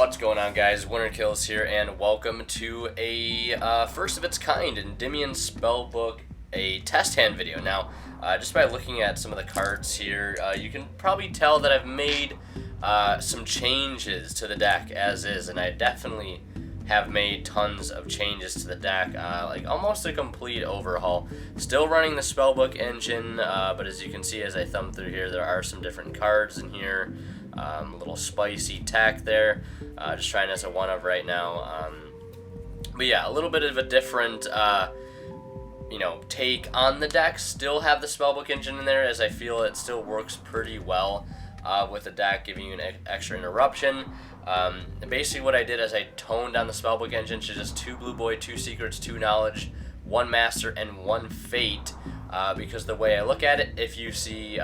What's going on, guys? Winter Kills here, and welcome to a first of its kind Endymion Spellbook, a test hand video. Now, just by looking at some of the cards here, you can probably tell that I've made some changes to the deck as is, and I definitely have made tons of changes to the deck, like almost a complete overhaul. Still running the Spellbook engine, but as you can see as I thumb through here, there are some different cards in here. A little spicy tech there, just trying as a one-of right now. But yeah, a little bit of a different, take on the deck. Still have the Spellbook engine in there, as I feel it still works pretty well with the deck, giving you an extra interruption. Basically what I did is I toned down the Spellbook engine to just 2 Blue Boy, 2 Secrets, 2 Knowledge, 1 Master, and 1 Fate. Because the way I look at it, if you see,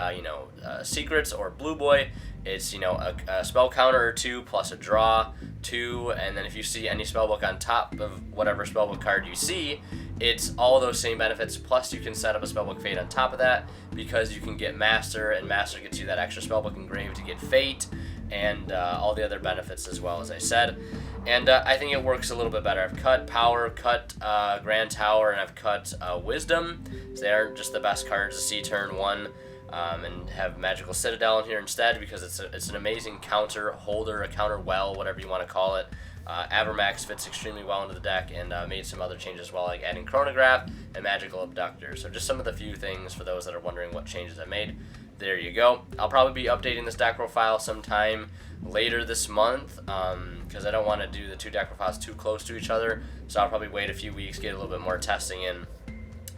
Secrets or Blue Boy, it's, a spell counter or 2 plus a draw 2, and then if you see any spellbook on top of whatever spellbook card you see, it's all those same benefits, plus you can set up a spellbook Fate on top of that, because you can get Master, and Master gets you that extra spellbook engraved to get Fate, and all the other benefits as well, as I said. And I think it works a little bit better. I've cut Power, cut Grand Tower, and I've cut Wisdom. So they aren't just the best cards to see turn 1. And have Magical Citadel in here instead, because it's an amazing counter holder, a counter well, whatever you want to call it. Avermax fits extremely well into the deck, and made some other changes as well, like adding Chronograph and Magical Abductor. So just some of the few things for those that are wondering what changes I made. There you go. I'll probably be updating this deck profile sometime later this month, because I don't want to do the 2 deck profiles too close to each other. So I'll probably wait a few weeks, get a little bit more testing in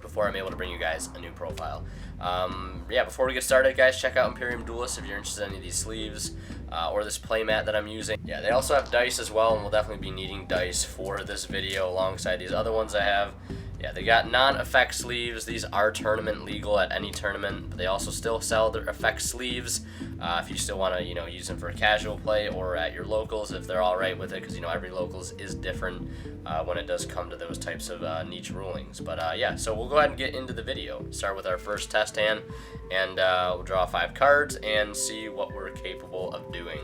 before I'm able to bring you guys a new profile. Before we get started, guys, check out Imperium Duelists if you're interested in any of these sleeves or this playmat that I'm using. Yeah, they also have dice as well, and we'll definitely be needing dice for this video alongside these other ones I have. Yeah, they got non-effect sleeves. These are tournament legal at any tournament, but they also still sell their effect sleeves if you still want to, use them for a casual play or at your locals if they're all right with it, because, every locals is different when it does come to those types of niche rulings. But so we'll go ahead and get into the video. Start with our first test hand, and we'll draw 5 cards and see what we're capable of doing.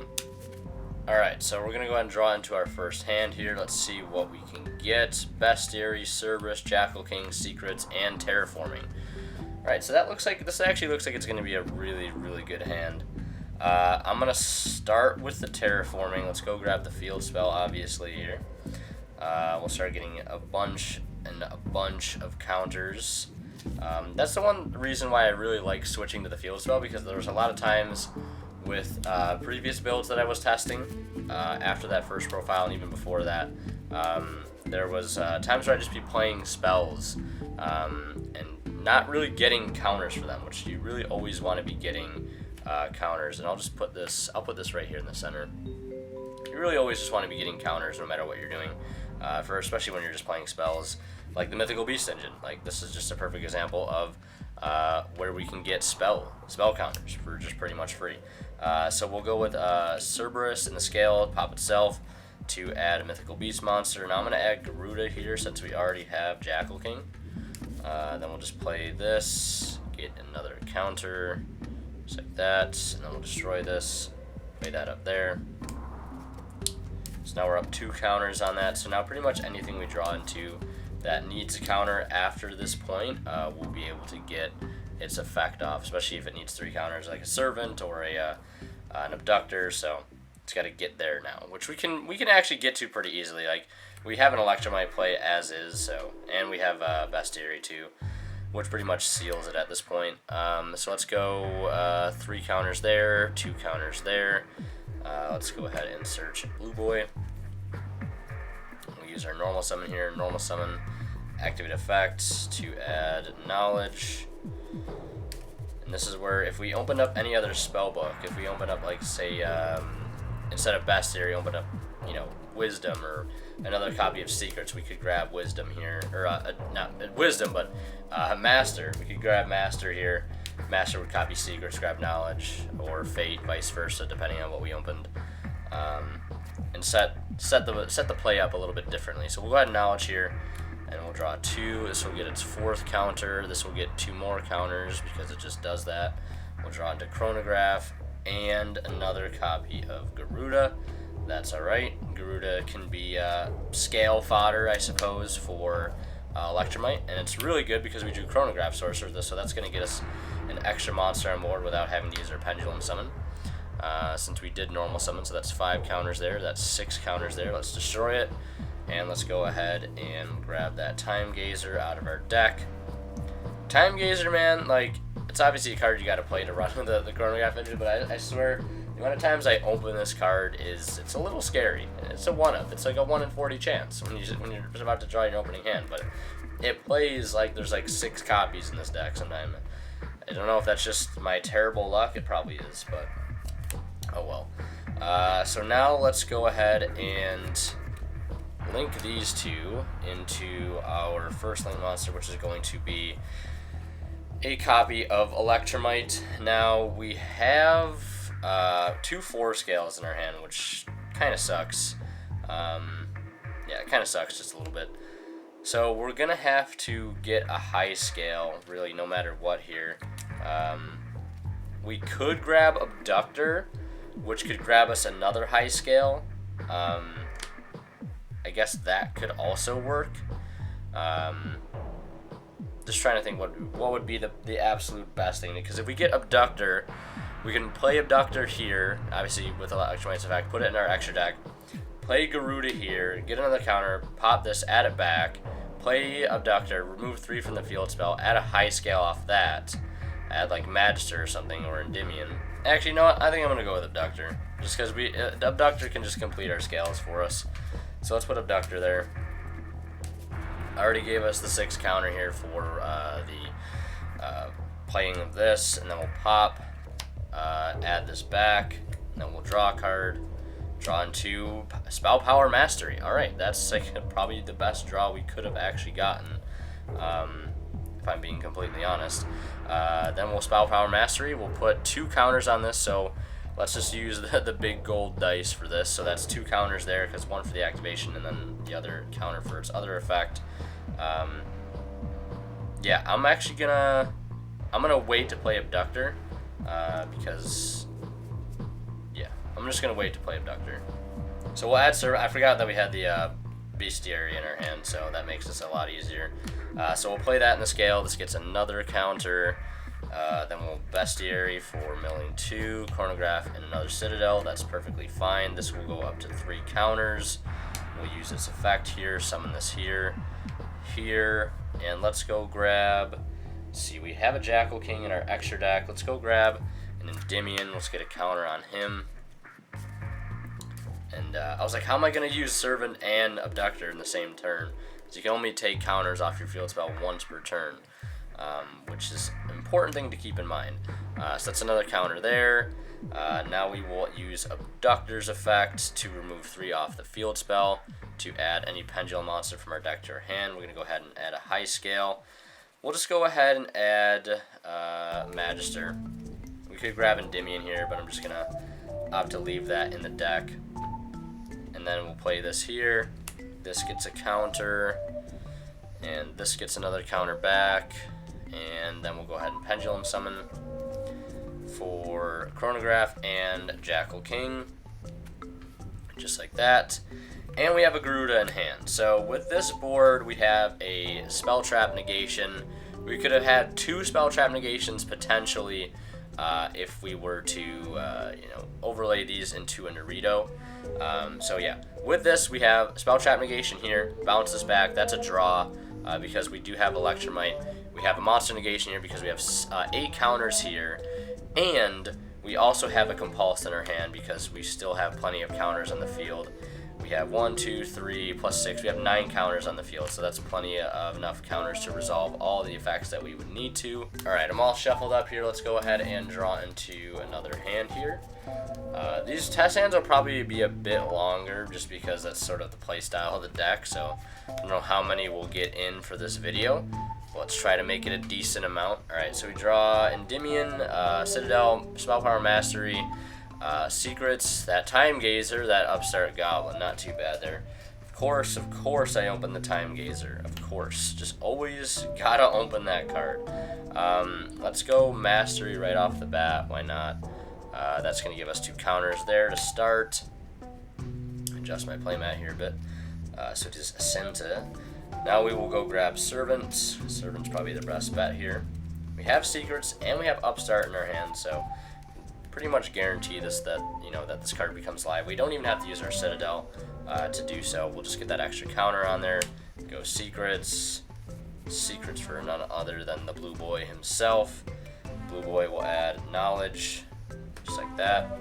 Alright, so we're going to go ahead and draw into our first hand here. Let's see what we can get. Bestiary, Cerberus, Jackal King, Secrets, and Terraforming. Alright, so this actually looks like it's going to be a really, really good hand. I'm going to start with the Terraforming. Let's go grab the field spell, obviously, here. We'll start getting a bunch of counters. That's the one reason why I really like switching to the field spell, because there was a lot of times with previous builds that I was testing after that first profile, and even before that, there was times where I'd just be playing spells and not really getting counters for them, which you really always want to be getting counters. And I'll put this right here in the center. You really always just want to be getting counters no matter what you're doing, especially when you're just playing spells like the Mythical Beast engine. Like, this is just a perfect example of where we can get spell counters for just pretty much free. So we'll go with Cerberus in the scale, pop itself, to add a Mythical Beast monster. Now I'm going to add Garuda here since we already have Jackal King. Then we'll just play this, get another counter, just like that, and then we'll destroy this, play that up there. So now we're up 2 counters on that. So now pretty much anything we draw into that needs a counter after this point, we'll be able to get its effect off, especially if it needs 3 counters, like a Servant or an Abductor. So it's got to get there now, which we can actually get to pretty easily. Like, we have an Electromite play as is, so, and we have Bestiary too, which pretty much seals it at this point. So let's go 3 counters there, 2 counters there. Let's go ahead and search Blue Boy. We'll use our normal summon here. Normal summon, activate effects to add knowledge. And this is where if we open up any other spellbook, if we open up, like, say, instead of Bestiary, open up, Wisdom or another copy of Secrets, we could grab Wisdom here, or not Wisdom, but Master. We could grab Master here. Master would copy Secrets, grab Knowledge, or Fate, vice versa, depending on what we opened, and set the play up a little bit differently. So we'll go ahead and Knowledge here, and we'll draw 2. This will get its 4th counter. This will get 2 more counters because it just does that. We'll draw into Chronograph and another copy of Garuda. That's alright. Garuda can be scale fodder, I suppose, for Electromite, and it's really good because we do Chronograph Sorcerer this, so that's going to get us an extra monster on board without having to use our Pendulum Summon. Since we did normal summon, so that's 5 counters there, that's 6 counters there. Let's destroy it, and let's go ahead and grab that Time Gazer out of our deck. Time Gazer, man, like, it's obviously a card you got to play to run the Chronograph engine, but I swear, the amount of times I open this card it's a little scary. It's a 1-up. It's like a 1 in 40 chance when you're about to draw your opening hand, but it plays like there's like 6 copies in this deck sometime. I don't know if that's just my terrible luck. It probably is, but oh well. So now let's go ahead and link these two into our first link monster, which is going to be a copy of Electromite. Now we have 2 4 scales in our hand, which kind of sucks. Yeah, it kind of sucks just a little bit. So we're going to have to get a high scale, really, no matter what here. We could grab Abductor, which could grab us another high scale. I guess that could also work. Just trying to think what would be the absolute best thing, because if we get Abductor, we can play Abductor here, obviously with Electromite's effect, put it in our extra deck, play Garuda here, get another counter, pop this, add it back, play Abductor, remove 3 from the field spell, add a high scale off that, add like Magister or something, or Endymion. Actually, you know what? I think I'm going to go with Abductor, just because Abductor can just complete our scales for us. So let's put Abductor there. I already gave us the 6 counter here for the playing of this, and then we'll pop, add this back, and then we'll draw a card, draw into Spell Power Mastery. Alright, that's like probably the best draw we could have actually gotten, if I'm being completely honest. Then we'll Spell Power Mastery, we'll put 2 counters on this, so let's just use the big gold dice for this. So that's 2 counters there, because 1 for the activation and then the other counter for its other effect. Yeah, I'm actually gonna wait to play Abductor, because yeah, I'm just gonna wait to play Abductor. So we'll add I forgot that we had the Bestiary in our hand, so that makes this a lot easier. So we'll play that in the scale. This gets another counter. Then we'll Bestiary for milling 2, Chronograph, and another Citadel. That's perfectly fine. This will go up to 3 counters. We'll use this effect here, summon this here, and let's go grab, let's see, we have a Jackal King in our extra deck. Let's go grab an Endymion. Let's get a counter on him. And I was like, how am I going to use Servant and Abductor in the same turn? So you can only take counters off your field spell once per turn, which is an important thing to keep in mind. So that's another counter there. Now we will use Abductor's effect to remove 3 off the field spell, to add any Pendulum monster from our deck to our hand. We're going to go ahead and add a high scale. We'll just go ahead and add Magister. We could grab Endymion here, but I'm just going to opt to leave that in the deck. And then we'll play this here. This gets a counter, and this gets another counter back. And then we'll go ahead and Pendulum Summon for Chronograph and Jackal King, just like that. And we have a Garuda in hand. So with this board, we have a Spell Trap Negation. We could have had 2 Spell Trap Negations potentially, if we were to overlay these into a Naruto. So yeah, with this we have Spell Trap Negation here, bounce this back, that's a draw, because we do have Electromite. We have a Monster Negation here because we have 8 counters here, and we also have a Compulse in our hand because we still have plenty of counters on the field. We have 1, 2, 3, plus 6. We have 9 counters on the field, so that's plenty of enough counters to resolve all the effects that we would need to. Alright, I'm all shuffled up here. Let's go ahead and draw into another hand here. These test hands will probably be a bit longer just because that's sort of the play style of the deck, so I don't know how many we'll get in for this video. Let's try to make it a decent amount. Alright, so we draw Endymion, Citadel, Spell Power Mastery, Secrets, that Time Gazer, that Upstart Goblin, not too bad there. Of course I open the Time Gazer, of course. Just always gotta open that card. Let's go Mastery right off the bat, why not? That's gonna give us 2 counters there to start. adjust my playmat here a bit. So it is center. Now we will go grab Servant. Servant's probably the best bet here. We have Secrets and we have Upstart in our hand, so pretty much guarantee this that this card becomes live. We don't even have to use our Citadel to do so. We'll just get that extra counter on there. Go Secrets. Secrets for none other than the Blue Boy himself. Blue Boy will add Knowledge, just like that.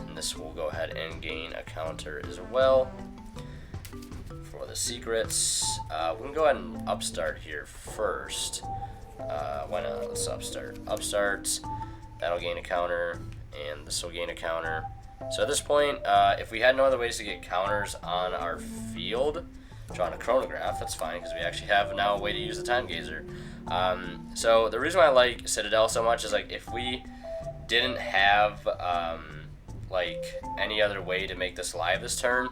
And this will go ahead and gain a counter as well for the Secrets. We can go ahead and Upstart here first. Why not? Let's Upstart. Upstart, that'll gain a counter, and this will gain a counter. So at this point, if we had no other ways to get counters on our field, drawing a chronograph, that's fine, because we actually have now a way to use the Time Gazer. So the reason why I like Citadel so much is, like, if we didn't have like any other way to make this live this turn,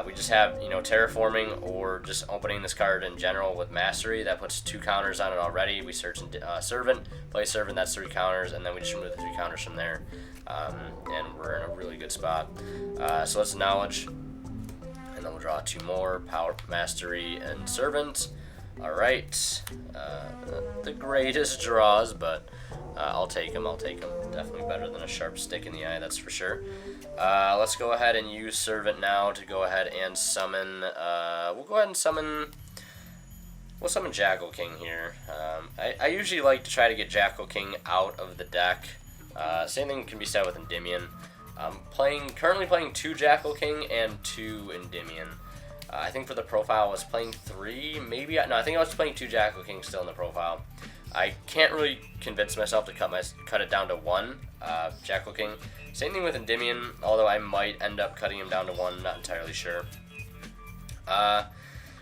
we just have terraforming or just opening this card in general with Mastery. That puts 2 counters on it already. We search Servant, play Servant, that's 3 counters, and then we just remove the 3 counters from there, and we're in a really good spot. So let's Knowledge. And then we'll draw 2 more, Power, Mastery, and Servant. Alright, the greatest draws, but I'll take them. Definitely better than a sharp stick in the eye, that's for sure. Let's go ahead and use Servant now to go ahead and summon, we'll go ahead and summon, we'll summon Jackal King here. I usually like to try to get Jackal King out of the deck. Same thing can be said with Endymion. Currently playing 2 Jackal King and 2 Endymion. I think for the profile I was playing 3, maybe. No, I think I was playing 2 Jackal King still in the profile. I can't really convince myself to cut it down to 1 Jackal King. Same thing with Endymion, although I might end up cutting him down to 1, not entirely sure.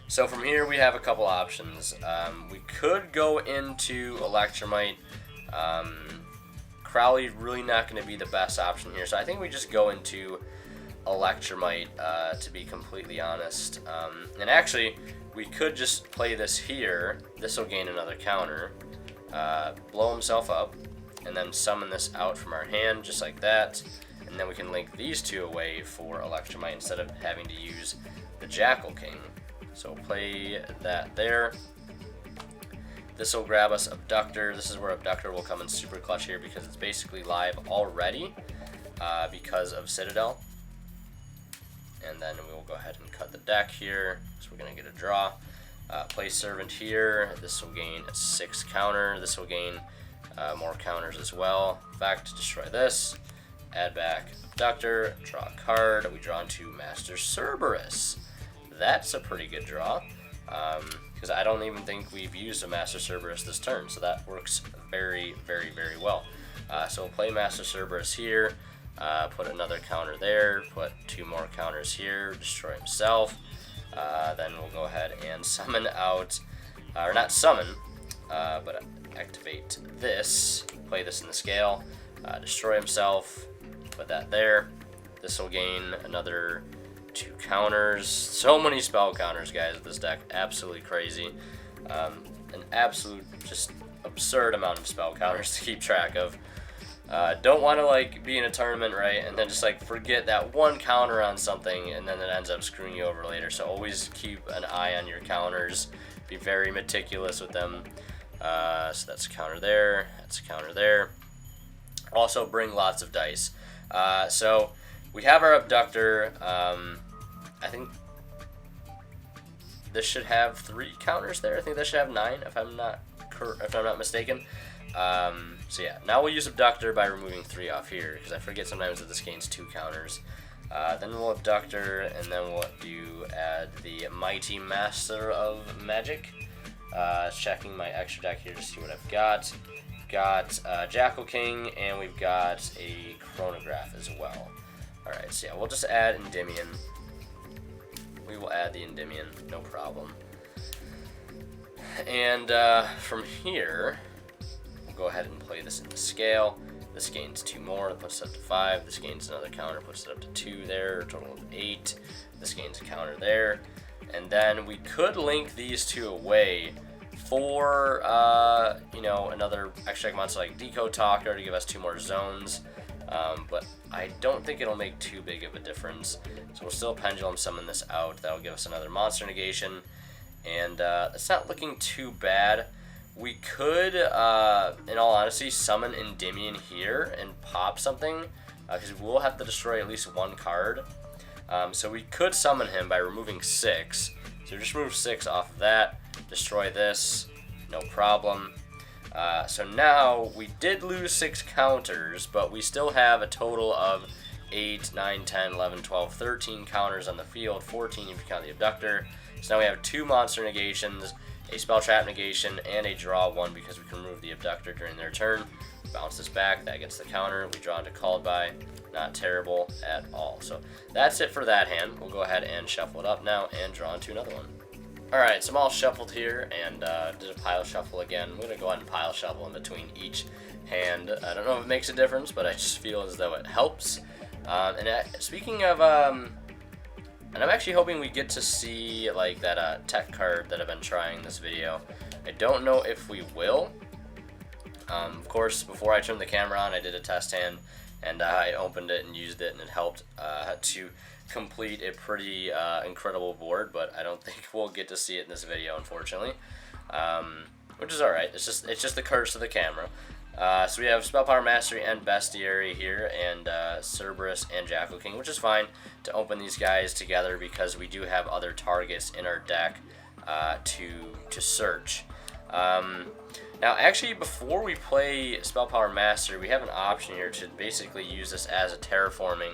So from here we have a couple options. We could go into Electromite. Crowley really not going to be the best option here, so I think we just go into Electromite, to be completely honest. And actually, we could just play this here. This will gain another counter, blow himself up, and then summon this out from our hand, just like that. And then we can link these 2 away for Electromite instead of having to use the Jackal King. So play that there. This will grab us Abductor. This is where Abductor will come in super clutch here because it's basically live already because of Citadel. And then we will go ahead and cut the deck here. So we're going to get a draw. Play Servant here. This will gain a 6 counter. This will gain more counters as well. In fact, destroy this. Add back Abductor. Draw a card. We draw into Master Cerberus. That's a pretty good draw. Because I don't even think we've used a Master Cerberus this turn, so that works very, very, very well. So we'll play Master Cerberus here, put another counter there, put 2 more counters here, destroy himself. Then we'll go ahead and summon out, or not summon, but activate this, play this in the scale, destroy himself, put that there. This will gain another 2 counters. So many spell counters, guys, with this deck. Absolutely crazy. An absolute, just absurd amount of spell counters to keep track of. Don't want to, like, be in a tournament, right, and then just, like, forget that 1 counter on something, and then it ends up screwing you over later. So always keep an eye on your counters. Be very meticulous with them. So that's a counter there. That's a counter there. Also, bring lots of dice. So we have our Abductor. I think this should have 3 counters there. I think this should have 9, if I'm not mistaken. So yeah, now we'll use Abductor by removing 3 off here, because I forget sometimes that this gains 2 counters. Then we'll Abductor, and then we'll add the Mighty Master of Magic. Checking my extra deck here to see what I've got. Got Jackal King, and we've got a Chronograph as well. Alright, so yeah, we'll just add Endymion. We will add the Endymion, no problem. And from here, we'll go ahead and play this in the scale. This gains 2 more, that puts it up to 5. This gains another counter, puts it up to 2 there, a total of 8. This gains a counter there. And then we could link these 2 away for, another extra deck monster like Decode Talker to give us 2 more zones. but I don't think it'll make too big of a difference. So we'll still pendulum summon this out. That'll give us another monster negation, and it's not looking too bad. We could, in all honesty, summon Endymion here and pop something, because we will have to destroy at least one card. So we could summon him by removing 6. So just remove 6 off of that, destroy this, no problem. So now we did lose 6 counters, but we still have a total of 8, 9, 10, 11, 12, 13 counters on the field, 14 if you count the abductor. So now we have 2 monster negations, a spell trap negation, and a draw 1 because we can remove the abductor during their turn. Bounce this back, that gets the counter, we draw into called by. Not terrible at all. So that's it for that hand. We'll go ahead and shuffle it up now and draw into another one. Alright, so I'm all shuffled here and did a pile shuffle again. I'm going to go ahead and pile shuffle in between each hand. I don't know if it makes a difference, but I just feel as though it helps. Speaking of, and I'm actually hoping we get to see like that tech card that I've been trying this video. I don't know if we will. Of course, before I turned the camera on, I did a test hand, and I opened it and used it, and it helped to complete a pretty incredible board, but I don't think we'll get to see it in this video, unfortunately, which is alright. It's just the curse of the camera. So we have Spell Power Mastery and Bestiary here, and Cerberus and Jackal King, which is fine to open these guys together because we do have other targets in our deck to search. Now, actually, before we play Spell Power Mastery, we have an option here to basically use this as a terraforming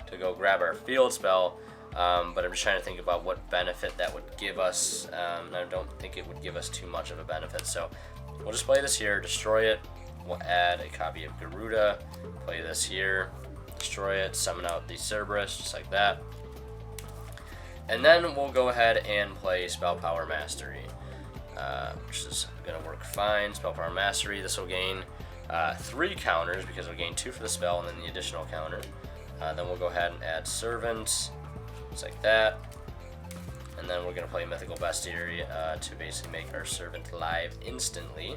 to go grab our field spell, but I'm just trying to think about what benefit that would give us. I don't think it would give us too much of a benefit, so we'll just play this here, destroy it. We'll add a copy of Garuda, play this here, destroy it, summon out the Cerberus, just like that. And then we'll go ahead and play Spell Power Mastery, which is going to work fine. Spell Power Mastery, this will gain 3 counters because it'll gain 2 for the spell and then the additional counter. Then we'll go ahead and add Servant, just like that. And then we're going to play Mythical Bestiary to basically make our Servant live instantly.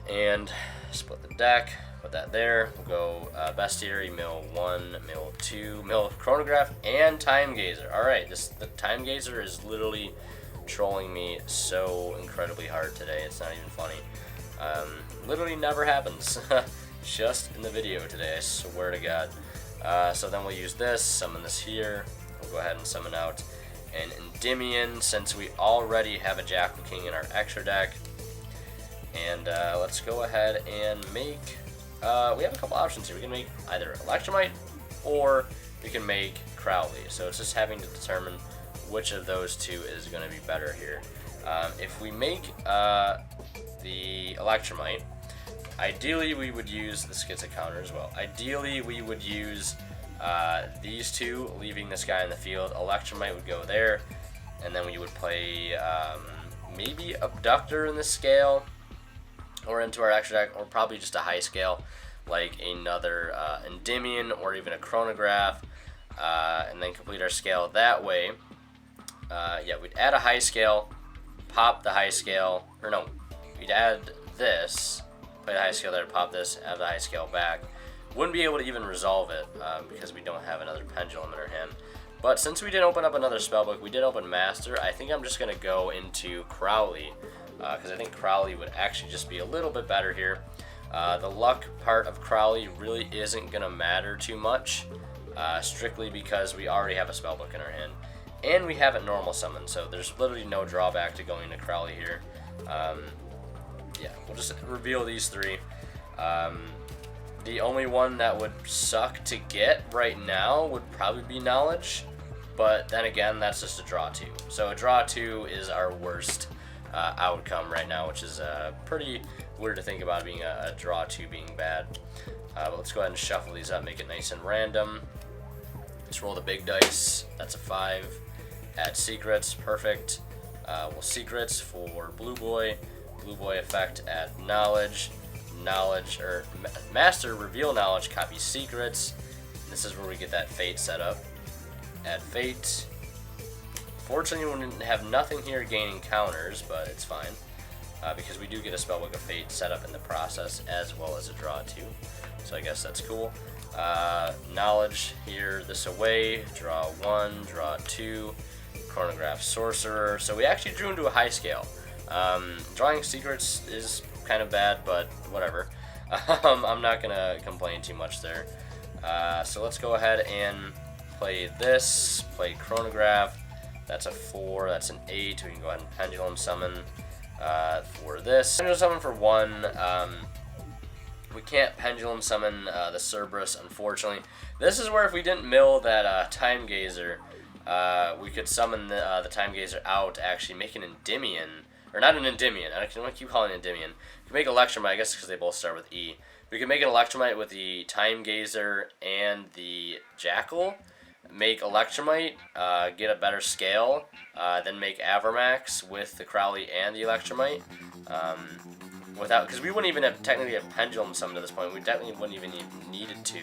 And split the deck, put that there. We'll go Bestiary, mill 1, mill 2, mill Chronograph, and Time Gazer. Alright, the Time Gazer is literally trolling me so incredibly hard today. It's not even funny. Literally never happens. Just in the video today, I swear to God. So then we'll use this, summon this here. We'll go ahead and summon out an Endymion since we already have a Jackal King in our extra deck. And let's go ahead and make, we have a couple options here. We can make either Electromite or we can make Crowley. So it's just having to determine which of those two is going to be better here. If we make the Electromite, ideally we would use, this gets a counter as well. Ideally we would use these two, leaving this guy in the field. Electromite would go there, and then we would play maybe Abductor in the scale, or into our extra deck, or probably just a high scale, like another Endymion, or even a Chronograph, and then complete our scale that way. Yeah, we'd add a high scale, pop the high scale, or no, we'd add this, play the high scale there, pop this, add the high scale back. Wouldn't be able to even resolve it because we don't have another pendulum in our hand. But since we did open up another spellbook, we did open Master. I think I'm just going to go into Crowley because I think Crowley would actually just be a little bit better here. The luck part of Crowley really isn't going to matter too much, strictly because we already have a spellbook in our hand. And we have it normal summon, so there's literally no drawback to going to Crowley here. Yeah, we'll just reveal these three. The only one that would suck to get right now would probably be Knowledge, but then again, that's just a draw 2. So a draw 2 is our worst outcome right now, which is pretty weird to think about being a draw 2 being bad. But let's go ahead and shuffle these up, make it nice and random. Let's roll the big dice. That's a 5. Add secrets, perfect. We'll secrets for Blue Boy. Blue Boy effect, add knowledge. Knowledge, or Master, reveal knowledge, copy secrets. This is where we get that fate set up. Add fate. Fortunately, we have nothing here gaining counters, but it's fine. because we do get a Spellbook of Fate set up in the process, as well as a draw too. So I guess that's cool. Knowledge here, this away, draw 1, draw 2, Chronograph Sorcerer. So we actually drew into a high scale. Drawing secrets is kind of bad, but whatever. I'm not gonna complain too much there. So let's go ahead and play this, play Chronograph. That's a 4, that's an 8. We can go ahead and Pendulum Summon for this. Pendulum Summon for 1. We can't Pendulum Summon the Cerberus, unfortunately. This is where if we didn't mill that Time Gazer, we could summon the Time Gazer out, actually make an Endymion. Or not an Endymion, I don't want to keep calling it Endymion. We can make Electromite, I guess because they both start with E. We can make an Electromite with the Time Gazer and the Jackal. Make Electromite, get a better scale, then make Avermax with the Crowley and the Electromite. Because we wouldn't even have technically have Pendulum Summon at this point. We definitely wouldn't even needed to.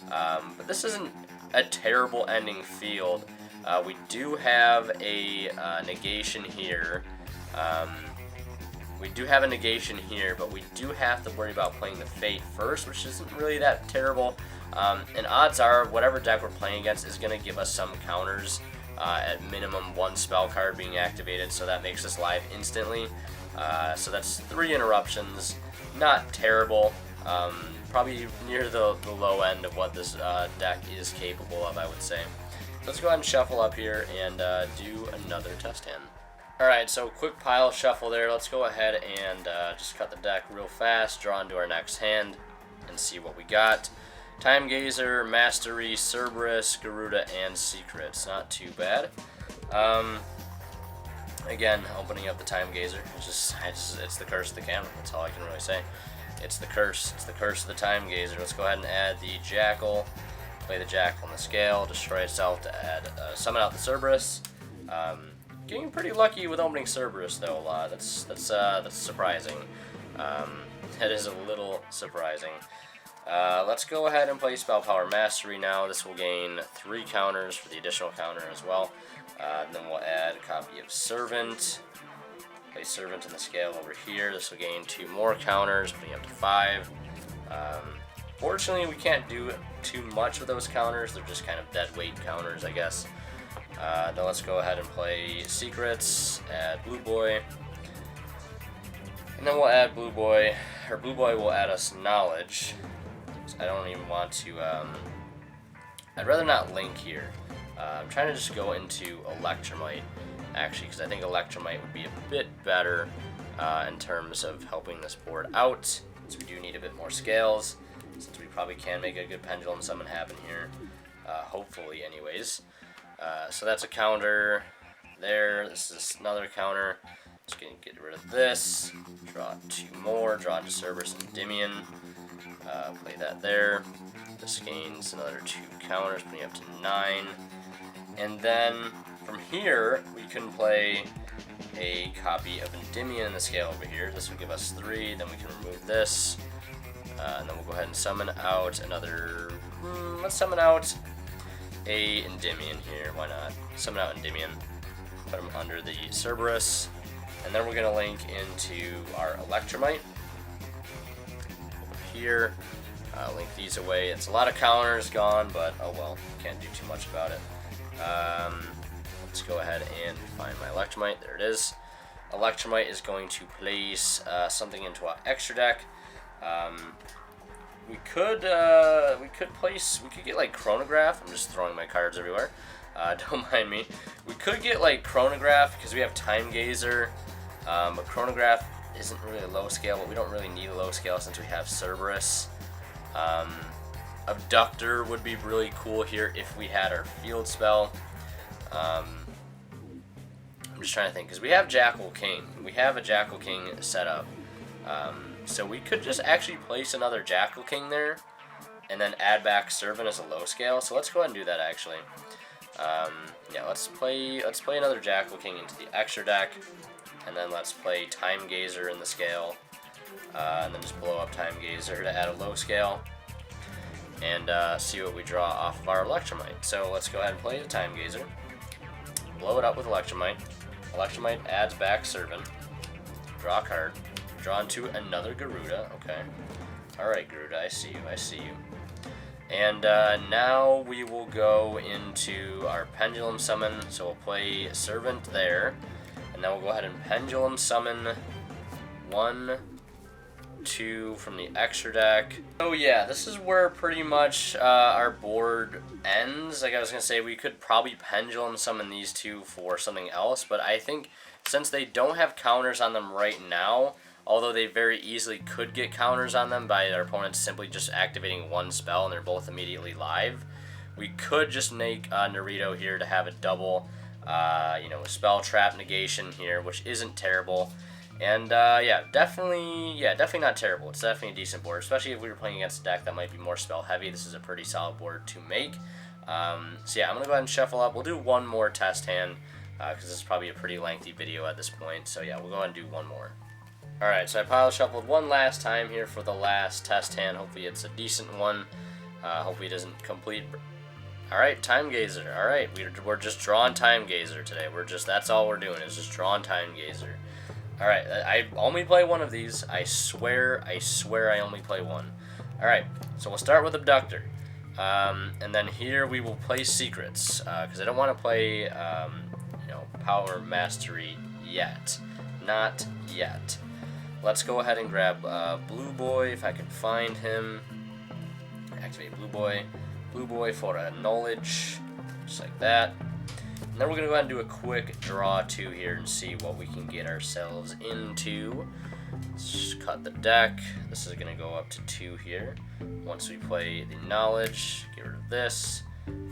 But this isn't a terrible ending field. We do have a negation here. We do have a negation here, but we do have to worry about playing the Fate first, which isn't really that terrible. And odds are, whatever deck we're playing against is going to give us some counters, at minimum 1 spell card being activated, so that makes us live instantly. So that's 3 interruptions, not terrible, probably near the low end of what this deck is capable of, I would say. Let's go ahead and shuffle up here and do another test hand. Alright, so quick pile shuffle there. Let's go ahead and just cut the deck real fast, draw into our next hand, and see what we got. Time Gazer, Mastery, Cerberus, Garuda, and Secrets. Not too bad. Again, opening up the Time Gazer. It's the curse of the camera. That's all I can really say. It's the curse. It's the curse of the Time Gazer. Let's go ahead and add the Jackal. Play the Jackal on the scale. Destroy itself to add summon out the Cerberus. Getting pretty lucky with opening Cerberus though a lot. That's surprising. That is a little surprising. Let's go ahead and play Spell Power Mastery now. This will gain 3 counters for the additional counter as well. Then we'll add a copy of Servant. Play Servant in the scale over here. This will gain 2 more counters, putting up to 5. Fortunately, we can't do too much with those counters. They're just kind of dead weight counters, I guess. Then let's go ahead and play Secrets, add Blue Boy. And then we'll add Blue Boy, or Blue Boy will add us Knowledge. I don't even want to, I'd rather not link here. I'm trying to just go into Electromite, actually, because I think Electromite would be a bit better in terms of helping this board out, since we do need a bit more scales, since we probably can make a good Pendulum Summon happen here, hopefully anyways. So that's a counter there. This is another counter. Just gonna get rid of this. Draw 2 more. Draw into Cerberus and Endymion. Play that there. This gains another 2 counters, putting up to 9. And then from here, we can play a copy of Endymion in the scale over here. This will give us 3. Then we can remove this. And then we'll go ahead and summon out another. Let's summon out a Endymion here. Why not? Summon out Endymion. Put him under the Cerberus. And then we're going to link into our Electromite. Over here. Link these away. It's a lot of counters gone, but oh well. Can't do too much about it. Let's go ahead and find my Electromite. There it is. Electromite is going to place something into our extra deck. We could get like Chronograph. I'm just throwing my cards everywhere. Don't mind me. We could get like Chronograph because we have Time Gazer, but Chronograph isn't really a low scale, but we don't really need a low scale since we have Cerberus. Abductor would be really cool here if we had our field spell. I'm just trying to think because we have Jackal King. We have a Jackal King set up. So we could just actually place another Jackal King there and then add back Servant as a low scale. So let's go ahead and do that actually. Yeah, let's play another Jackal King into the extra deck, and then let's play Time Gazer in the scale, and then just blow up Time Gazer to add a low scale, and see what we draw off of our Electromite. So let's go ahead and play the Time Gazer, blow it up with Electromite. Electromite adds back Servant. Draw a card. Draw into another Garuda. Okay. Alright, Garuda, I see you. I see you. And now we will go into our Pendulum Summon. So we'll play Servant there. And then we'll go ahead and Pendulum Summon 1, 2 from the extra deck. So yeah, this is where pretty much our board ends. Like I was going to say, we could probably Pendulum Summon these two for something else. But I think since they don't have counters on them right now, although they very easily could get counters on them by their opponents simply just activating one spell and they're both immediately live, we could just make Naruto here to have a double, spell trap negation here, which isn't terrible. And yeah, definitely not terrible. It's definitely a decent board, especially if we were playing against a deck that might be more spell heavy. This is a pretty solid board to make. So yeah, I'm gonna go ahead and shuffle up. We'll do one more test hand because this is probably a pretty lengthy video at this point. So yeah, we'll go ahead and do one more. Alright, so I pile shuffled one last time here for the last test hand. Hopefully it's a decent one. Hopefully it doesn't complete. Alright, Time Gazer. Alright, we're just drawing Time Gazer today. That's all we're doing is just drawing Time Gazer. Alright, I only play one of these. I swear I only play one. Alright, so we'll start with Abductor. And then here we will play Secrets. Because I don't want to play, Power Mastery yet. Not yet. Let's go ahead and grab Blue Boy, if I can find him. Activate Blue Boy. Blue Boy for a Knowledge, just like that. And then we're going to go ahead and do a quick draw 2 here and see what we can get ourselves into. Let's just cut the deck. This is going to go up to 2 here. Once we play the Knowledge, get rid of this.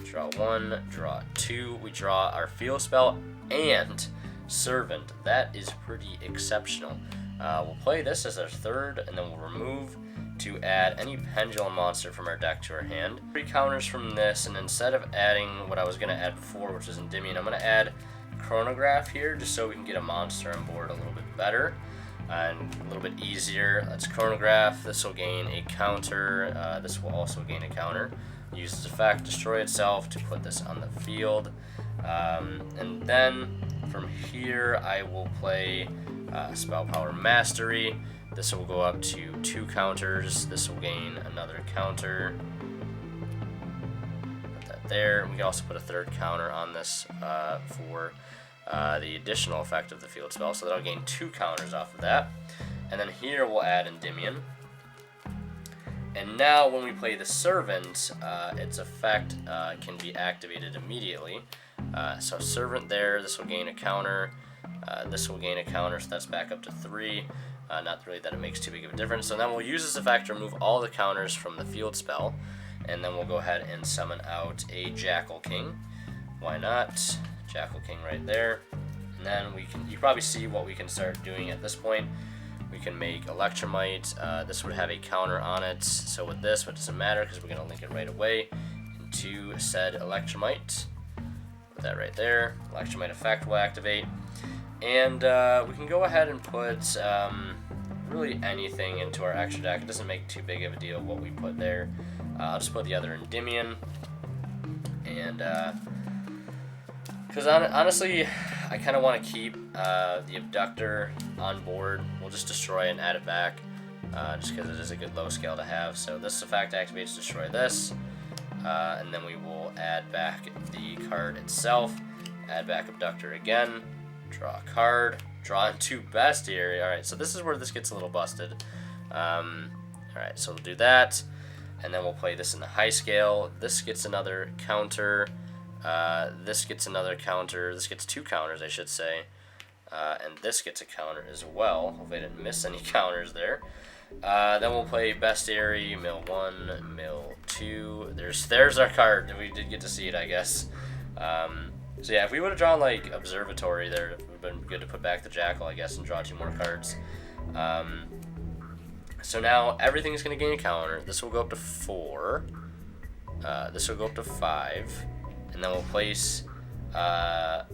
Draw 1, draw 2. We draw our Field Spell and Servant. That is pretty exceptional. We'll play this as our third, and then we'll remove to add any Pendulum monster from our deck to our hand. 3 counters from this, and instead of adding what I was going to add before, which is Endymion, I'm going to add Chronograph here, just so we can get a monster on board a little bit better and a little bit easier. Let's Chronograph. This will gain a counter. This will also gain a counter. Use this effect, destroy itself to put this on the field. And then from here, I will play Spell Power Mastery. This will go up to 2 counters. This will gain another counter. Put that there. We can also put a 3rd counter on this for the additional effect of the field spell. So that'll gain 2 counters off of that. And then here we'll add Endymion. And now when we play the Servant, its effect can be activated immediately. So Servant there, this will gain a counter. This will gain a counter, so that's back up to 3. Not really that it makes too big of a difference. So then we'll use this effect to remove all the counters from the field spell. And then we'll go ahead and summon out a Jackal King. Why not? Jackal King right there. And then you probably see what we can start doing at this point. We can make Electromite. This would have a counter on it. So with this, it doesn't matter because we're going to link it right away into said Electromite. Put that right there. Electromite effect will activate. And we can go ahead and put really anything into our extra deck. It doesn't make too big of a deal what we put there. I'll just put the other Endymion. And because honestly, I kind of want to keep the Abductor on board. We'll just destroy it and add it back just because it is a good low scale to have. So this effect activates destroy this. And then we will add back the card itself. Add back Abductor again. Draw a card. Draw into Bestiary. Alright, so this is where this gets a little busted. Alright, so we'll do that. And then we'll play this in the high scale. This gets another counter. This gets another counter. This gets 2 counters, I should say. And this gets a counter as well. Hopefully I didn't miss any counters there. Then we'll play Bestiary, mill 1, mill 2. There's our card. We did get to see it, I guess. So yeah, if we would have drawn like Observatory there, it would have been good to put back the Jackal, I guess, and draw 2 more cards. So now everything is going to gain a counter. This will go up to 4. This will go up to 5. And then we'll place the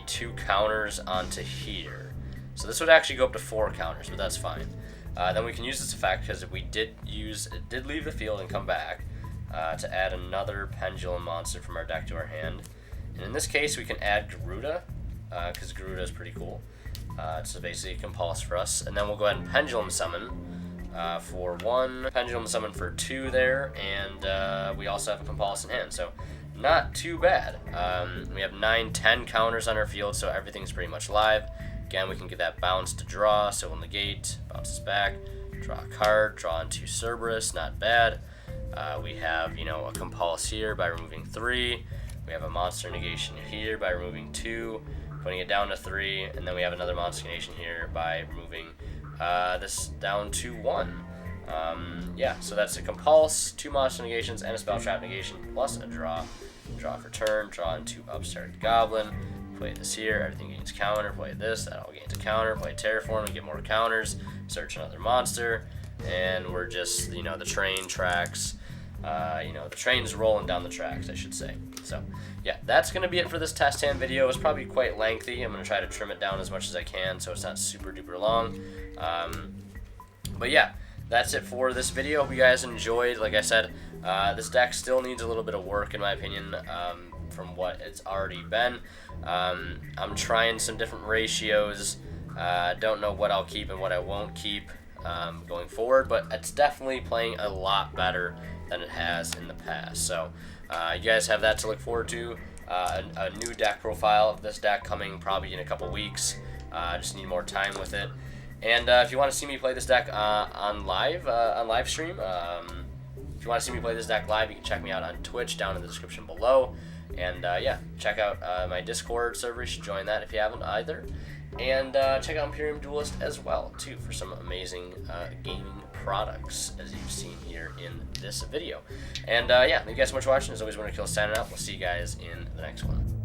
2 counters onto here. So this would actually go up to 4 counters, but that's fine. Then we can use this effect because we did leave the field and come back to add another Pendulum monster from our deck to our hand. And in this case, we can add Garuda because Garuda is pretty cool. It's basically a compulse for us. And then we'll go ahead and pendulum summon for 1, pendulum summon for 2 there, and we also have a compulse in hand. So not too bad. We have 9, 10 counters on our field, so everything's pretty much live. Again, we can get that bounce to draw, so we'll negate, bounces back, draw a card, draw into Cerberus, not bad. We have, a compulse here by removing 3. We have a monster negation here by removing 2, putting it down to 3, and then we have another monster negation here by removing this down to 1. Yeah, so that's a compulse, 2 monster negations, and a spell trap negation, plus a draw. Draw for turn, draw into Upstart Goblin, play this here, everything gains counter, play this, that all gains a counter, play Terraform, we get more counters, search another monster, and we're just, the train tracks, the train's rolling down the tracks, I should say. So, yeah, that's going to be it for this test hand video. It's probably quite lengthy. I'm going to try to trim it down as much as I can so it's not super duper long. But yeah, that's it for this video. Hope you guys enjoyed. Like I said, this deck still needs a little bit of work in my opinion from what it's already been. I'm trying some different ratios. Don't know what I'll keep and what I won't keep going forward, but it's definitely playing a lot better than it has in the past. So you guys have that to look forward to. A new deck profile of this deck coming probably in a couple weeks. Just need more time with it. And if you want to see me play this deck on live stream, if you want to see me play this deck live, you can check me out on Twitch down in the description below. And yeah, check out my Discord server. You should join that if you haven't either. And check out Imperium Duelist as well, too, for some amazing gaming products, as you've seen here in this video. And yeah, thank you guys so much for watching. As always, Winter Kill signing out. We'll see you guys in the next one.